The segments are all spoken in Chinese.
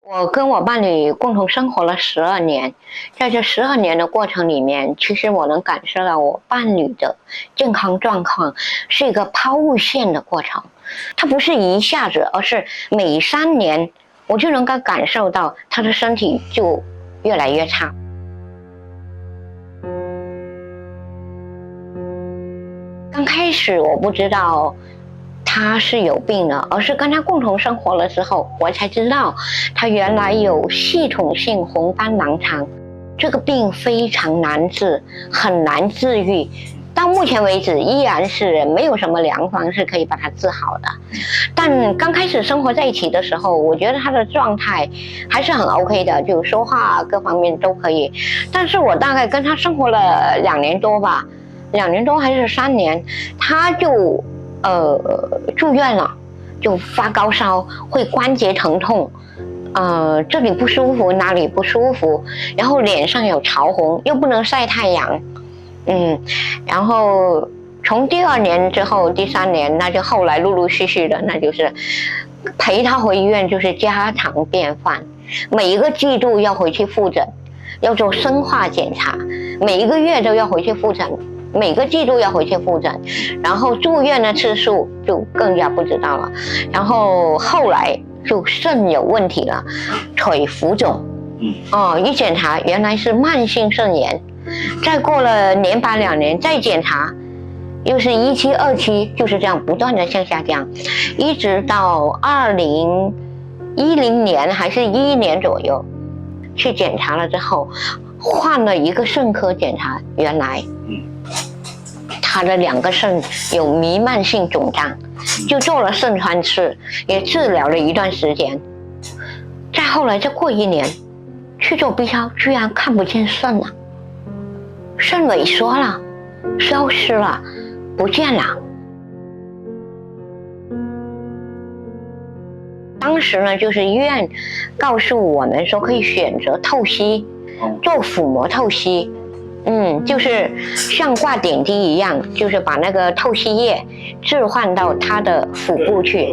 我跟我伴侣共同生活了12年，在这12年的过程里面，其实我能感受到我伴侣的健康状况是一个抛物线的过程，它不是一下子，而是每3年我就能够感受到他的身体就越来越差。刚开始我不知道他是有病的，而是跟他共同生活了之后，我才知道他原来有系统性红斑狼疮，这个病非常难治，很难治愈。到目前为止依然是没有什么良方是可以把它治好的。但刚开始生活在一起的时候，我觉得他的状态还是很 OK 的，就说话各方面都可以。但是我大概跟他生活了2年多吧，2年多还是3年，他就住院了，就发高烧，会关节疼痛，这里不舒服，哪里不舒服，然后脸上有潮红，又不能晒太阳，然后从第2年之后，第3年，那就后来陆陆续续的，那就是陪他回医院，就是家常便饭，每一个季度要回去复诊，要做生化检查，每一个月都要回去复诊。每个季度要回去复诊，然后住院的次数就更加不知道了。然后后来就肾有问题了，腿浮肿，一检查原来是慢性肾炎，再过了年半2年再检查，又是1期2期，就是这样不断的向下降，一直到2010年还是11年左右去检查了之后，换了一个肾科检查，原来他的2个肾有弥漫性肿胀，就做了肾穿刺，也治疗了一段时间。再后来再过1年去做 B 超，居然看不见肾了，肾萎缩了，消失了，不见了。当时呢，就是医院告诉我们说可以选择透析，做腹膜透析。就是像挂点滴一样，就是把那个透析液置换到他的腹部去。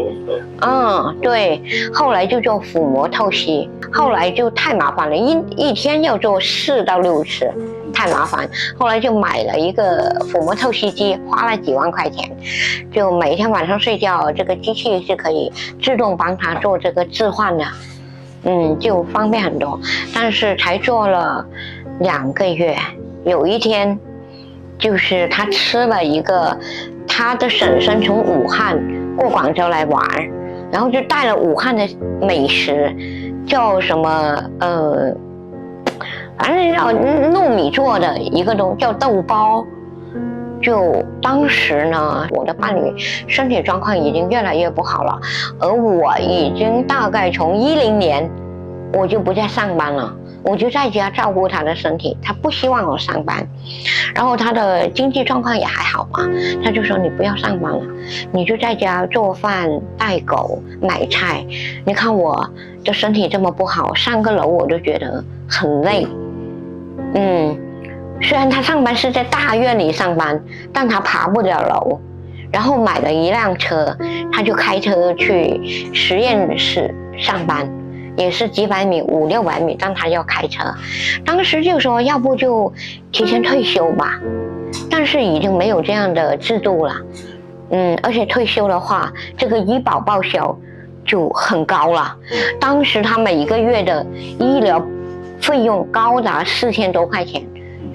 对，后来就做腹膜透析，后来就太麻烦了，一天要做4到6次，太麻烦。后来就买了一个腹膜透析机，花了几万块钱，就每天晚上睡觉，这个机器是可以自动帮他做这个置换的，就方便很多。但是才做了2个月。有一天，就是他吃了一个，他的婶婶从武汉过广州来玩，然后就带了武汉的美食，叫什么反正叫糯米做的一个东西，叫豆包。就当时呢，我的伴侣身体状况已经越来越不好了，而我已经大概从10年我就不再上班了。我就在家照顾他的身体，他不希望我上班，然后他的经济状况也还好嘛，他就说你不要上班了，你就在家做饭、带狗、买菜。你看我的身体这么不好，上个楼我都觉得很累。虽然他上班是在大院里上班，但他爬不了楼，然后买了一辆车，他就开车去实验室上班。也是几百米，500、600米，但他要开车。当时就说要不就提前退休吧，但是已经没有这样的制度了。而且退休的话，这个医保报销就很高了。当时他每一个月的医疗费用高达4000多块钱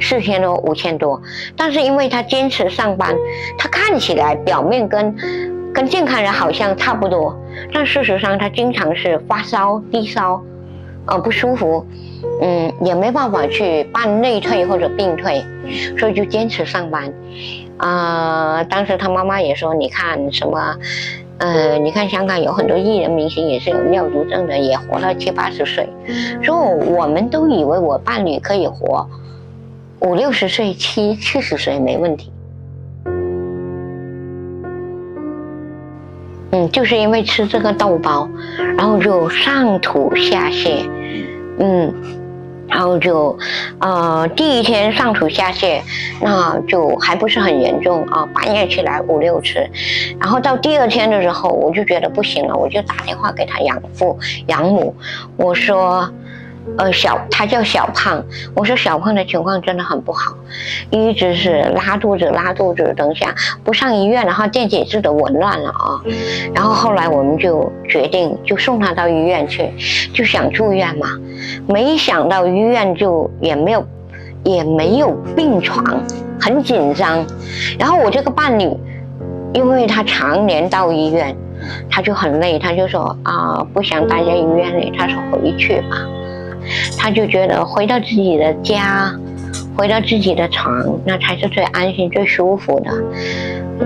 ，4000多、5000多。但是因为他坚持上班，他看起来表面跟健康人好像差不多，但事实上他经常是发烧、低烧，不舒服，也没办法去办内退或者病退，所以就坚持上班。当时他妈妈也说，你看什么，你看香港有很多艺人明星也是有尿毒症的，也活到70、80岁，所以我们都以为我伴侣可以活50、60岁、70岁没问题。就是因为吃这个豆包，然后就上吐下泻，然后就，第一天上吐下泻，那就还不是很严重啊，半夜起来5、6次，然后到第2天的时候，我就觉得不行了，我就打电话给他养父养母，我说，他叫小胖，我说小胖的情况真的很不好，一直是拉肚子，等一下不上医院，然后电解质都紊乱了啊，然后后来我们就决定就送他到医院去，就想住院嘛，没想到医院就也没有病床，很紧张，然后我这个伴侣，因为他常年到医院，他就很累，他就说不想待在医院里，他说回去吧。他就觉得回到自己的家，回到自己的床，那才是最安心、最舒服的。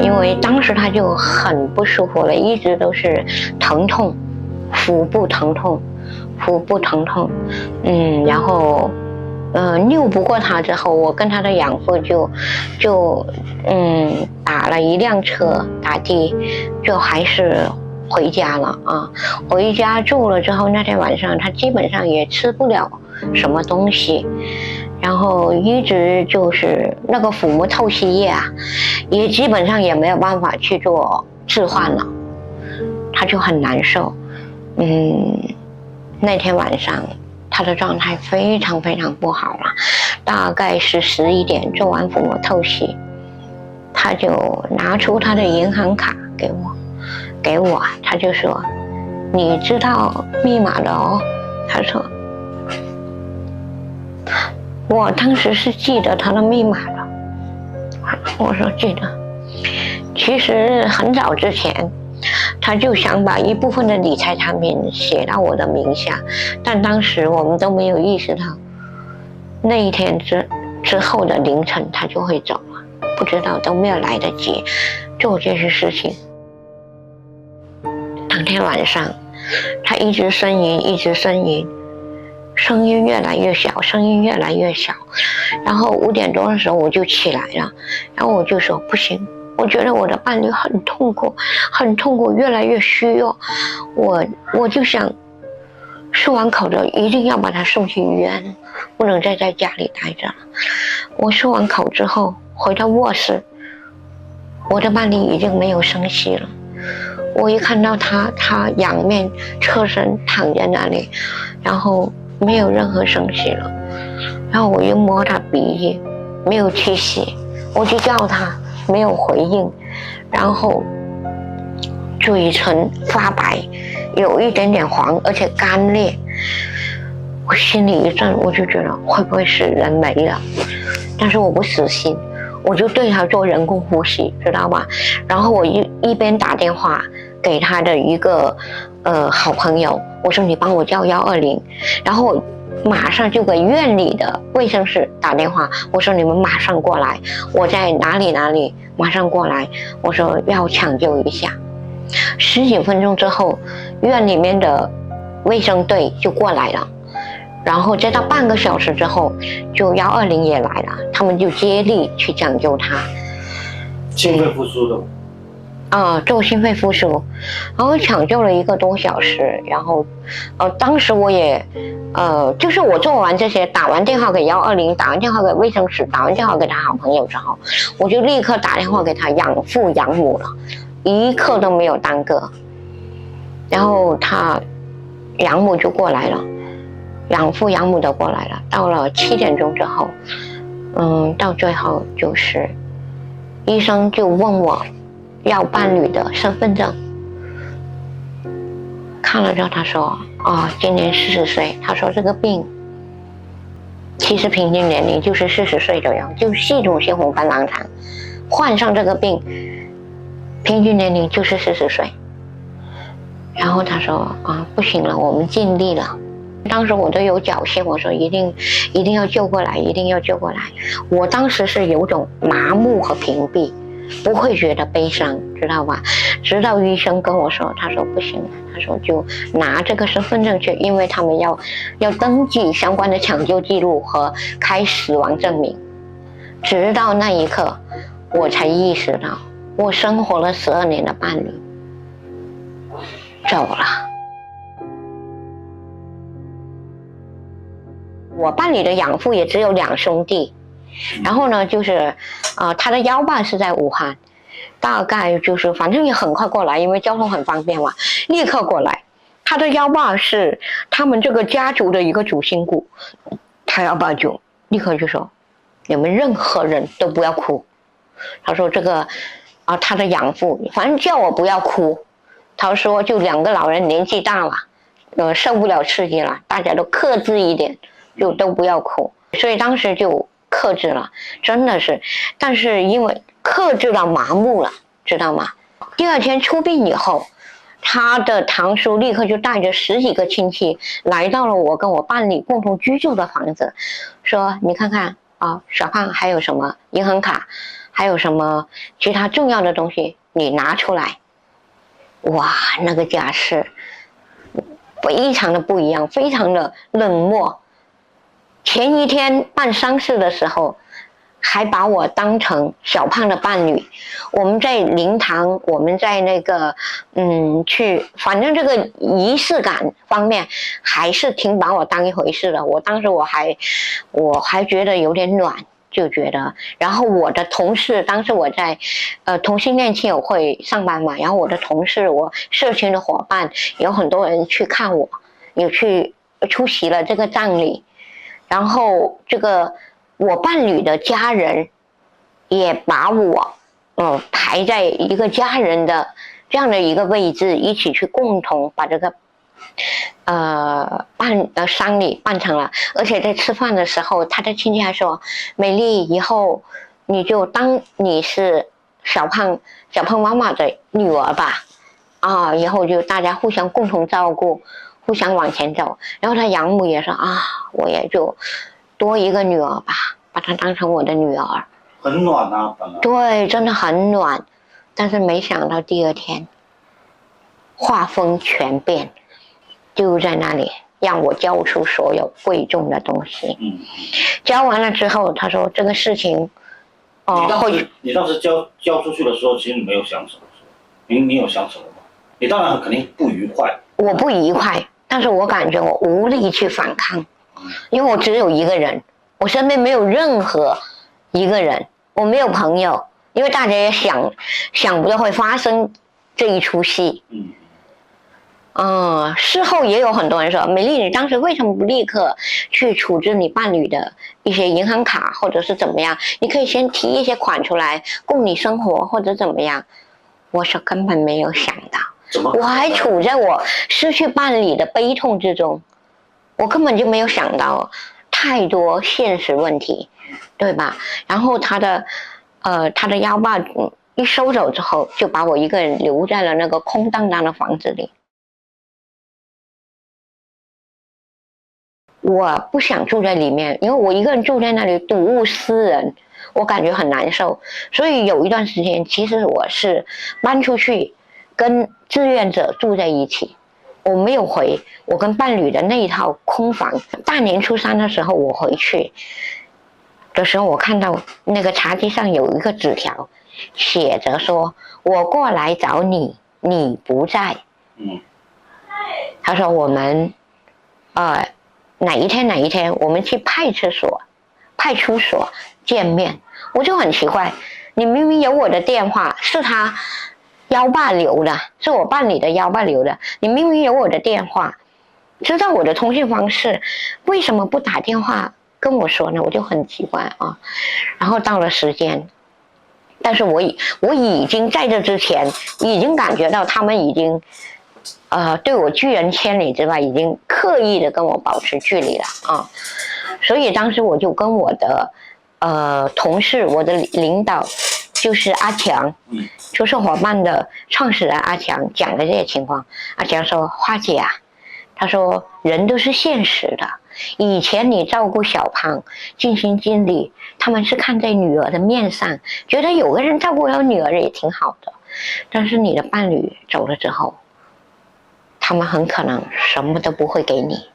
因为当时他就很不舒服了，一直都是疼痛，腹部疼痛，然后拗不过他之后，我跟他的养父就打了1辆车打的，就还是回家了啊！回家住了之后，那天晚上他基本上也吃不了什么东西，然后一直就是那个腹膜透析液啊，也基本上也没有办法去做置换了，他就很难受。那天晚上他的状态非常不好了，大概是11点做完腹膜透析，他就拿出他的银行卡给我，他就说你知道密码的哦，他说我当时是记得他的密码的，我说记得。其实很早之前他就想把一部分的理财产品写到我的名下，但当时我们都没有意识到那一天之后的凌晨他就会走了，不知道都没有来得及做这些事情。当天晚上他一直呻吟，声音越来越小，然后5点多的时候我就起来了，然后我就说不行，我觉得我的伴侣很痛苦，越来越虚弱，我就想漱完口的一定要把他送去医院，不能再在家里待着了。我漱完口之后回到卧室，我的伴侣已经没有声息了，我一看到他仰面侧身躺在那里，然后没有任何声息了，然后我又摸他鼻翼，没有气息，我就叫他没有回应，然后嘴唇发白，有一点点黄，而且干裂。我心里一震，我就觉得会不会是人没了，但是我不死心，我就对他做人工呼吸，知道吗？然后我一边打电话给他的一个好朋友，我说你帮我叫120，然后我马上就给院里的卫生室打电话，我说你们马上过来，我在哪里，马上过来，我说要抢救一下。10几分钟之后，院里面的卫生队就过来了，然后再到半个小时之后，就120也来了，他们就接力去抢救他。心肺复苏的。做心肺复苏，然后抢救了1个多小时，然后，当时我也，就是我做完这些，打完电话给120，打完电话给卫生室，打完电话给他好朋友之后，我就立刻打电话给他养父养母了，一刻都没有耽搁。然后他养母就过来了，养父养母都过来了。到了7点钟之后，到最后就是医生就问我要伴侣的身份证，看了之后他说今年40岁，他说这个病其实平均年龄就是40岁左右，就系统性红斑狼疮，患上这个病平均年龄就是40岁。然后他说不行了，我们尽力了。当时我都有侥幸，我说一定要救过来，一定要救过来。我当时是有种麻木和屏蔽，不会觉得悲伤，知道吧？直到医生跟我说，他说不行了，他说就拿这个身份证去，因为他们要登记相关的抢救记录和开死亡证明。直到那一刻，我才意识到，我生活了12年的伴侣走了。我办理的养父也只有2兄弟，然后呢，就是他的幺爸是在武汉，大概就是反正也很快过来，因为交通很方便嘛，立刻过来。他的幺爸是他们这个家族的一个主心骨，他幺爸就立刻就说：“你们任何人都不要哭。”他说这个他的养父反正叫我不要哭。他说就2个老人年纪大了，受不了刺激了，大家都克制一点，就都不要哭。所以当时就克制了，真的是，但是因为克制到麻木了，知道吗？第2天出殡以后，他的堂叔立刻就带着10几个亲戚来到了我跟我伴侣共同居住的房子，说你看看小胖还有什么银行卡，还有什么其他重要的东西，你拿出来。哇，那个家是非常的不一样，非常的冷漠。前一天办丧事的时候，还把我当成小胖的伴侣。我们在灵堂，我们在那个反正这个仪式感方面还是挺把我当一回事的。当时我还觉得有点暖，就觉得。然后我的同事，当时我在同性恋亲友会上班嘛，然后我的同事，我社群的伙伴有很多人去看我，有去出席了这个葬礼。然后这个我伴侣的家人也把我排在一个家人的这样的一个位置，一起去共同把这个丧礼办成了。而且在吃饭的时候，他的亲戚还说：“美丽，以后你就当你是小胖妈妈的女儿吧，以后就大家互相共同照顾，互相往前走。”然后他养母也说：“我也就多一个女儿吧，把她当成我的女儿。”很暖啊，本来。对，真的很暖。但是没想到第2天画风全变，就在那里让我交出所有贵重的东西。交完了之后，他说这个事情你当时交出去的时候，其实你没有想什么，你有想什么吗？你当然肯定不愉快。我不愉快，但是我感觉我无力去反抗，因为我只有一个人，我身边没有任何一个人，我没有朋友，因为大家也想不到会发生这一出戏。事后也有很多人说：“美丽，你当时为什么不立刻去处置你伴侣的一些银行卡，或者是怎么样？你可以先提一些款出来供你生活，或者怎么样？”我说根本没有想到，我还处在我失去伴侣的悲痛之中，我根本就没有想到太多现实问题，对吧？然后他的幺爸一收走之后，就把我一个人留在了那个空荡荡的房子里。我不想住在里面，因为我一个人住在那里睹物思人，我感觉很难受。所以有一段时间，其实我是搬出去跟志愿者住在一起，我没有回我跟伴侣的那一套空房。大年初3的时候我回去的时候，我看到那个茶几上有一个纸条，写着说：“我过来找你，你不在。”他说我们哪一天我们去派出所见面。我就很奇怪，你明明有我的电话，是他幺爸留的，是我伴侣的幺爸留的，你明明有我的电话，知道我的通讯方式，为什么不打电话跟我说呢？我就很奇怪啊。然后到了时间，但是我已经在这之前已经感觉到他们已经对我拒人千里之外，已经刻意的跟我保持距离了啊。所以当时我就跟我的同事，我的领导就是阿强，就是伙伴的创始人阿强讲的这些情况。阿强说：“花姐啊，他说人都是现实的，以前你照顾小胖尽心尽力，他们是看在女儿的面上，觉得有个人照顾了女儿也挺好的。但是你的伴侣走了之后，他们很可能什么都不会给你，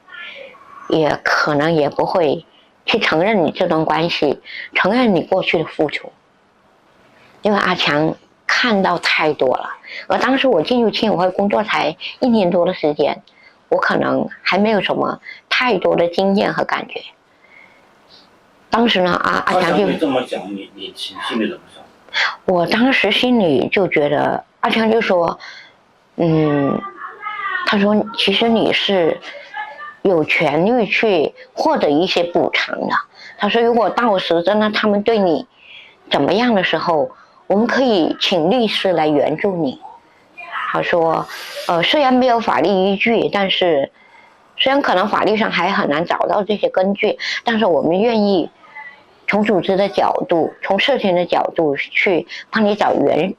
也可能也不会去承认你这段关系，承认你过去的付出。”因为阿强看到太多了，而当时我进入亲友会工作才1年多的时间，我可能还没有什么太多的经验和感觉，当时呢，阿强就这么讲，你心里怎么想？我当时心里就觉得，阿强就说，他说其实你是有权利去获得一些补偿的。他说如果到时真的他们对你怎么样的时候，我们可以请律师来援助你。他说，虽然没有法律依据，但是虽然可能法律上还很难找到这些根据，但是我们愿意从组织的角度，从社群的角度去帮你找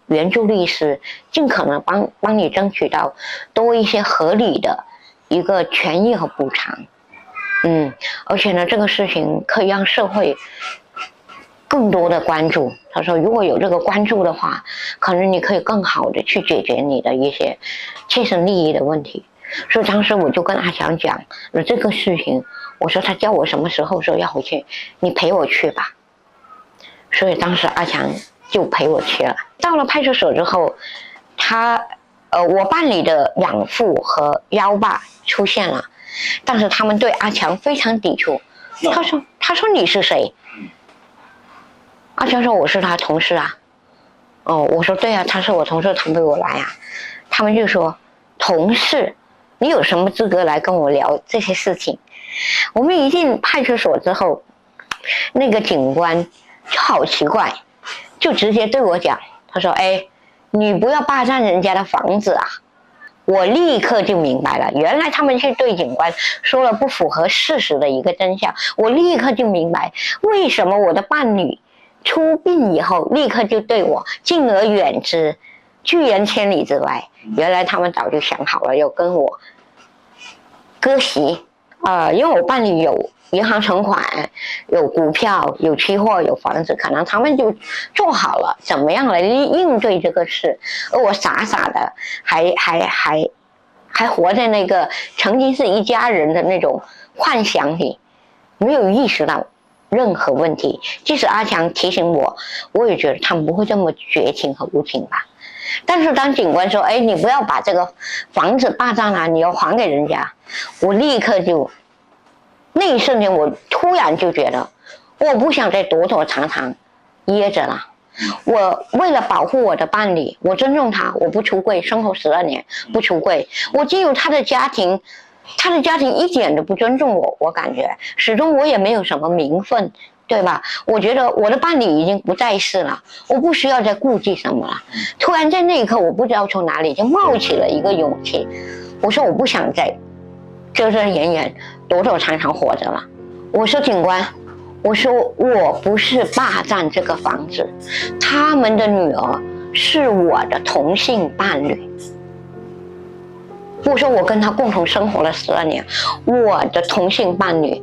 援助律师，尽可能帮你争取到多一些合理的一个权益和补偿。而且呢，这个事情可以让社会更多的关注。他说如果有这个关注的话，可能你可以更好的去解决你的一些切身利益的问题。所以当时我就跟阿强讲了这个事情，我说他叫我什么时候说要回去，你陪我去吧。所以当时阿强就陪我去了。到了派出所之后，我办理的养父和幺爸出现了，但是他们对阿强非常抵触。他说你是谁？阿强说我是他同事啊。我说对啊，他是我同事，他陪我来啊。他们就说同事，你有什么资格来跟我聊这些事情？我们一进派出所之后，那个警官就好奇怪，就直接对我讲，他说你不要霸占人家的房子啊。我立刻就明白了，原来他们是对警官说了不符合事实的一个真相。我立刻就明白为什么我的伴侣出殡以后立刻就对我敬而远之，拒人千里之外。原来他们早就想好了要跟我割席。因为我伴侣有银行存款，有股票，有期货，有房子，可能他们就做好了怎么样来应对这个事，而我傻傻的还活在那个曾经是一家人的那种幻想里，没有意识到任何问题。即使阿强提醒我，我也觉得他们不会这么绝情和无情吧。但是当警官说你不要把这个房子霸占了，你要还给人家，我立刻就那一瞬间我突然就觉得我不想再躲躲藏藏掖着了。我为了保护我的伴侣，我尊重他，我不出柜，生活12年不出柜。我进入他的家庭，他的家庭一点都不尊重我，我感觉始终我也没有什么名分，对吧？我觉得我的伴侣已经不在世了，我不需要再顾忌什么了。突然在那一刻，我不知道从哪里就冒起了一个勇气，我说我不想再遮遮掩掩躲躲藏藏活着了。我说警官，我说我不是霸占这个房子，他们的女儿是我的同性伴侣。我说我跟他共同生活了12年，我的同性伴侣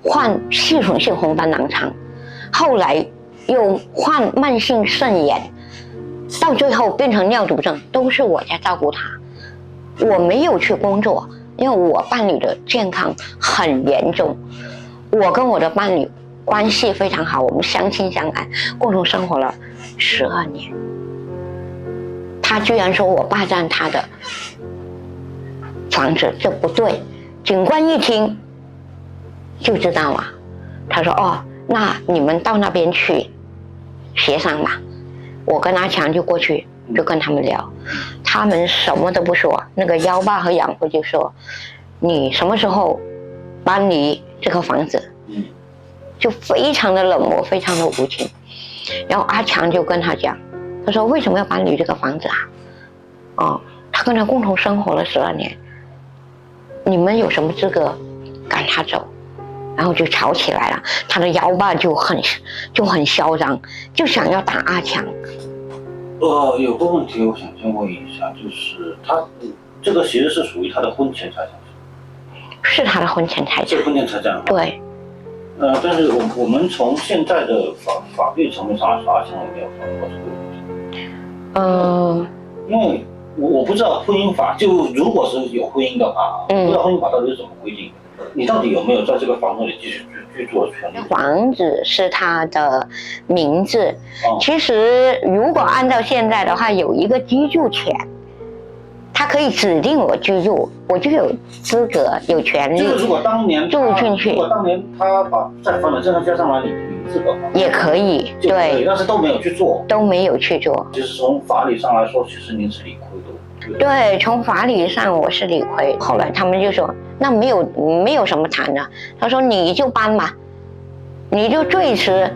患系统性红斑狼疮，后来又患慢性肾炎，到最后变成尿毒症，都是我在照顾他。我没有去工作，因为我伴侣的健康很严重。我跟我的伴侣关系非常好，我们相亲相爱，共同生活了12年。他居然说我霸占他的房子，这不对。警官一听就知道了，他说那你们到那边去协商吧。我跟阿强就过去，就跟他们聊，他们什么都不说。那个幺爸和养父就说你什么时候搬离这个房子，就非常的冷漠，非常的无情。然后阿强就跟他讲，他说为什么要搬离这个房子啊？他跟他共同生活了12年，你们有什么资格赶他走？然后就吵起来了。他的幺爸就很嚣张，就想要打阿强。有个问题我想先问一下，就是他这个其实是属于他的婚前财产，是他的婚前财产。是婚前财产。对。但是我们从现在的法律层面上来说，阿强有没有犯过这个问题？因为我不知道婚姻法，就如果是有婚姻的话，不知道婚姻法到底是怎么规定的？你到底有没有在这个房子里继续居住的权利？房子是他的名字，其实如果按照现在的话，有一个居住权，他可以指定我居住，我就有资格、有权利。就是如果当年住进去，如果当年他把在房产证上加上了你名字的话，也可以，对，但是都没有去做，都没有去做。就是从法理上来说，其实您是理亏的。对，从法理上我是理亏。后来他们就说，那没有什么谈的，他说你就搬嘛，你就最迟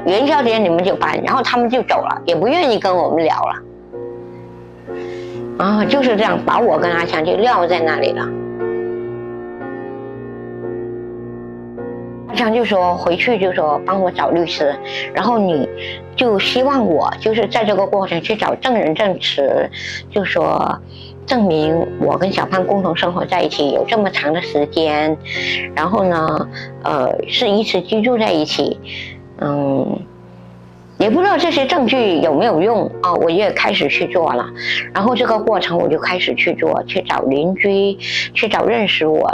元宵节你们就搬，然后他们就走了，也不愿意跟我们聊了。啊，就是这样，把我跟阿强就撂在那里了。阿强就说回去就说帮我找律师，然后你就希望我就是在这个过程去找证人证词，就说证明我跟小胖共同生活在一起有这么长的时间，然后呢，是一直居住在一起，也不知道这些证据有没有用啊，我也开始去做了，然后这个过程我就开始去做，去找邻居，去找认识我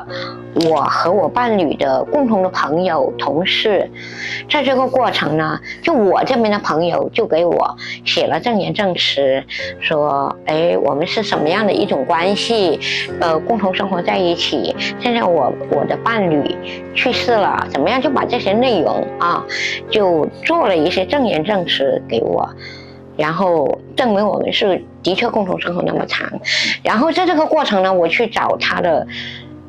和我伴侣的共同的朋友、同事。在这个过程呢，就我这边的朋友就给我写了证言证词，说，哎，我们是什么样的一种关系，共同生活在一起。现在我的伴侣去世了，怎么样？就把这些内容啊，就做了一些证言证词给我，然后证明我们是的确共同生活那么长。然后在这个过程呢，我去找他的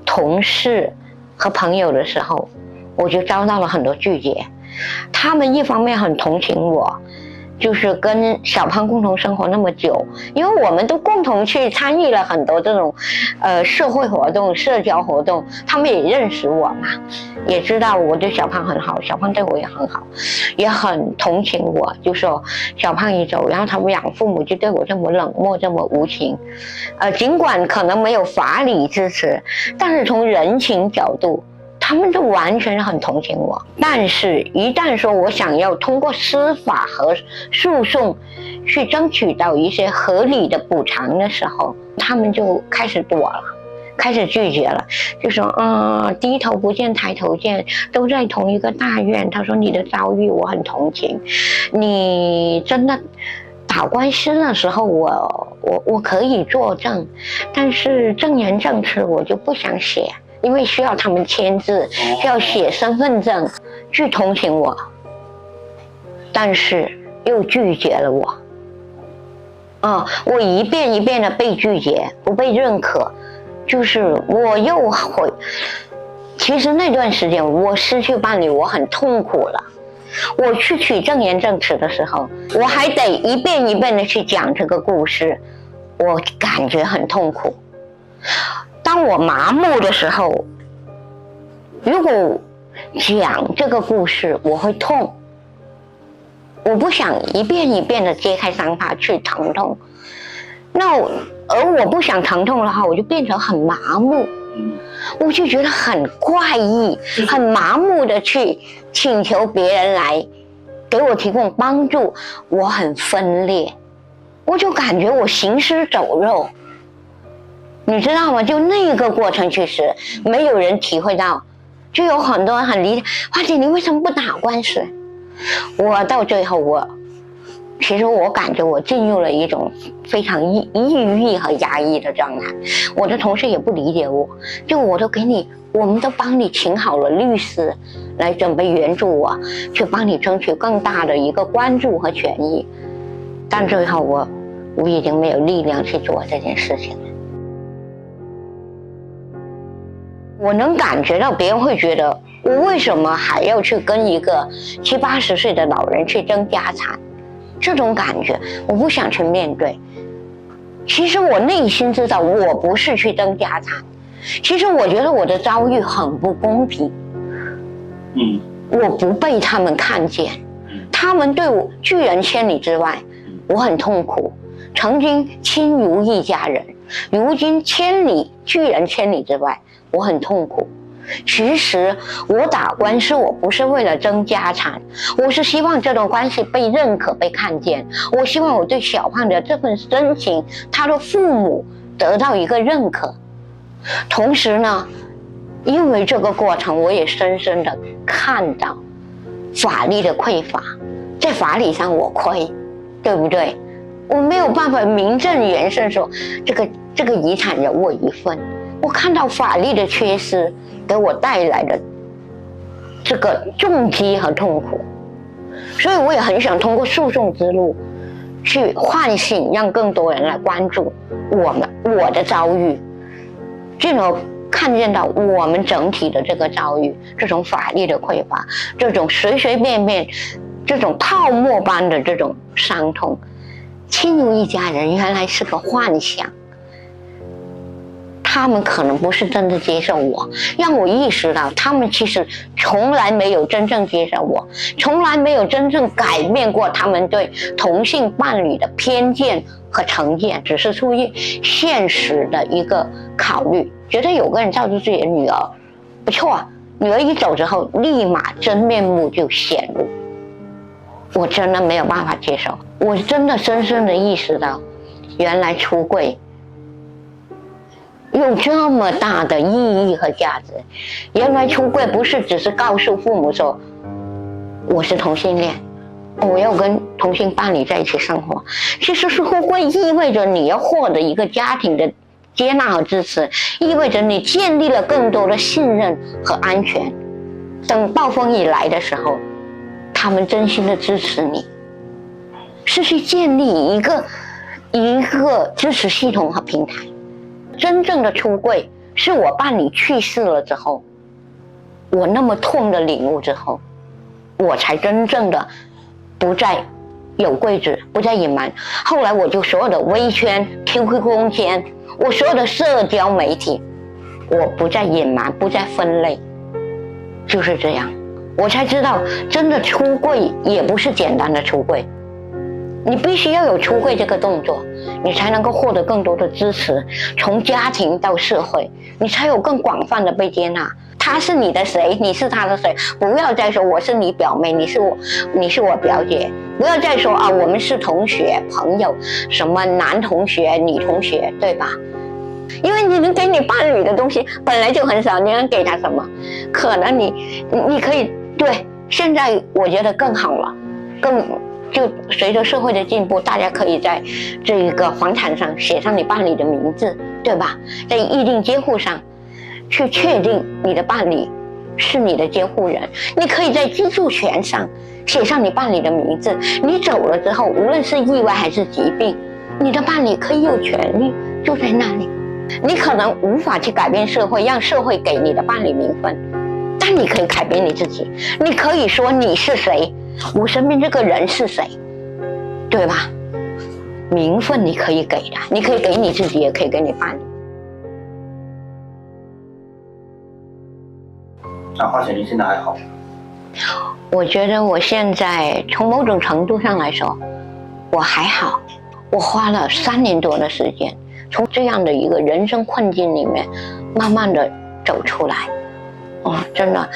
同事和朋友的时候，我就遭到了很多拒绝。他们一方面很同情我，就是跟小胖共同生活那么久，因为我们都共同去参与了很多这种社会活动、社交活动，他们也认识我嘛，也知道我对小胖很好，小胖对我也很好，也很同情我，就说小胖一走，然后他们养父母就对我这么冷漠、这么无情，尽管可能没有法理支持，但是从人情角度，他们就完全很同情我。但是一旦说我想要通过司法和诉讼去争取到一些合理的补偿的时候，他们就开始躲了，开始拒绝了，就说低头不见抬头见，都在同一个大院，他说你的遭遇我很同情，你真的打官司的时候我可以作证，但是证言证词我就不想写，因为需要他们签字，需要写身份证，去同情我，但是又拒绝了我。我一遍一遍的被拒绝，不被认可，就是我又会。其实那段时间我失去伴侣，我很痛苦了。我去取证言证词的时候，我还得一遍一遍的去讲这个故事，我感觉很痛苦。当我麻木的时候，如果讲这个故事我会痛，我不想一遍一遍的揭开伤疤去疼痛，而我不想疼痛的话，我就变成很麻木，我就觉得很怪异，很麻木的去请求别人来给我提供帮助，我很分裂，我就感觉我行尸走肉，你知道吗？就那个过程其实没有人体会到，就有很多人很理解，花姐你为什么不打官司？我到最后其实我感觉我进入了一种非常抑郁和压抑的状态，我的同事也不理解我，就我们都帮你请好了律师来准备援助我，去帮你争取更大的一个关注和权益，但最后我已经没有力量去做这件事情了。我能感觉到别人会觉得我为什么还要去跟一个70、80岁的老人去争家产，这种感觉我不想去面对。其实我内心知道我不是去争家产，其实我觉得我的遭遇很不公平，我不被他们看见，他们对我拒人千里之外，我很痛苦，曾经亲如一家人，如今拒人千里之外，我很痛苦。其实我打官司我不是为了争家产，我是希望这段关系被认可被看见，我希望我对小胖的这份深情，他的父母得到一个认可。同时呢，因为这个过程我也深深的看到法律的匮乏，在法理上我亏，对不对？我没有办法名正言顺说这个遗产有我一份。我看到法律的缺失给我带来的这个重击和痛苦，所以我也很想通过诉讼之路去唤醒，让更多人来关注我的遭遇，进而看见到我们整体的这个遭遇，这种法律的匮乏，这种随随便便这种泡沫般的这种伤痛，亲如一家人原来是个幻想。他们可能不是真的接受我，让我意识到他们其实从来没有真正接受我，从来没有真正改变过他们对同性伴侣的偏见和成见，只是出于现实的一个考虑，觉得有个人照顾自己的女儿不错，女儿一走之后立马真面目就显露。我真的没有办法接受，我真的深深的意识到原来出柜有这么大的意义和价值，原来出柜不是只是告诉父母说我是同性恋，我要跟同性伴侣在一起生活，其实出柜意味着你要获得一个家庭的接纳和支持，意味着你建立了更多的信任和安全，等暴风雨来的时候他们真心的支持你，是去建立一个支持系统和平台。真正的出柜是我伴侣去世了之后，我那么痛的领悟之后，我才真正的不再有柜子，不再隐瞒。后来我就所有的微圈 QQ 空间，我所有的社交媒体，我不再隐瞒，不再分类，就是这样，我才知道真的出柜也不是简单的出柜，你必须要有出柜这个动作，你才能够获得更多的支持，从家庭到社会，你才有更广泛的被接纳。他是你的谁，你是他的谁，不要再说我是你表妹，你是我表姐，不要再说啊我们是同学朋友，什么男同学女同学，对吧？因为你能给你伴侣的东西本来就很少，你能给他什么？可能你可以，对，现在我觉得更好了，就随着社会的进步，大家可以在这一个房产上写上你伴侣的名字，对吧？在意定监护上去确定你的伴侣是你的监护人，你可以在居住权上写上你伴侣的名字，你走了之后，无论是意外还是疾病，你的伴侣可以有权利就在那里。你可能无法去改变社会，让社会给你的伴侣名分，但你可以改变你自己，你可以说你是谁，我身边这个人是谁，对吧？名分你可以给的，你可以给你自己，也可以给你伴侣。那花姐，你现在还好？我觉得我现在从某种程度上来说，我还好。我花了3年多的时间，从这样的一个人生困境里面，慢慢的走出来。真的，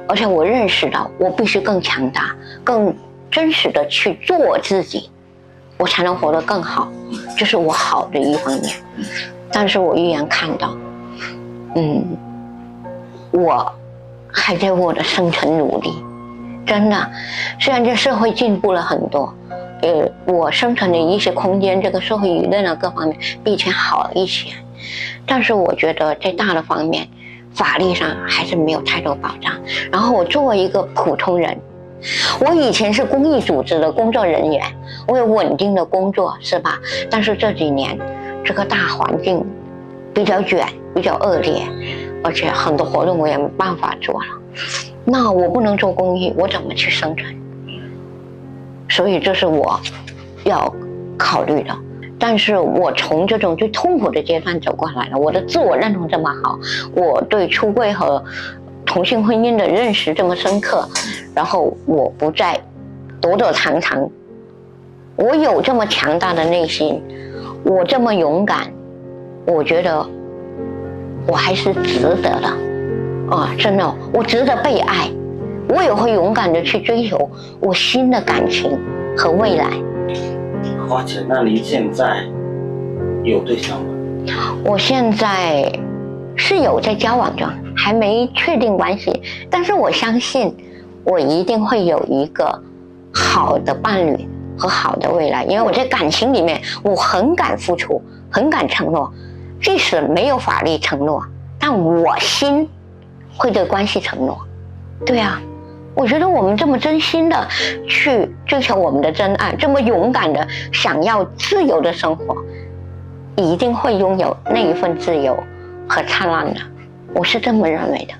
而且我认识到我必须更强大，更真实的去做自己，我才能活得更好，这是我好的一方面。但是我依然看到，我还在为我的生存努力。真的，虽然这社会进步了很多，我生存的一些空间，这个社会舆论啊各方面比以前好一些，但是我觉得在大的方面，法律上还是没有太多保障。然后我作为一个普通人，我以前是公益组织的工作人员，我有稳定的工作，是吧？但是这几年这个大环境比较卷，比较恶劣，而且很多活动我也没办法做了，那我不能做公益，我怎么去生存？所以这是我要考虑的。但是我从这种最痛苦的阶段走过来了，我的自我认同这么好，我对出柜和同性婚姻的认识这么深刻，然后我不再躲躲藏藏，我有这么强大的内心，我这么勇敢，我觉得我还是值得的真的，我值得被爱，我也会勇敢的去追求我新的感情和未来。花姐，那您现在有对象吗？我现在是有在交往中，还没确定关系，但是我相信我一定会有一个好的伴侣和好的未来。因为我在感情里面，我很敢付出，很敢承诺，即使没有法律承诺，但我心会对关系承诺。对啊，我觉得我们这么真心的去追求我们的真爱，这么勇敢的想要自由的生活，一定会拥有那一份自由和灿烂的，我是这么认为的。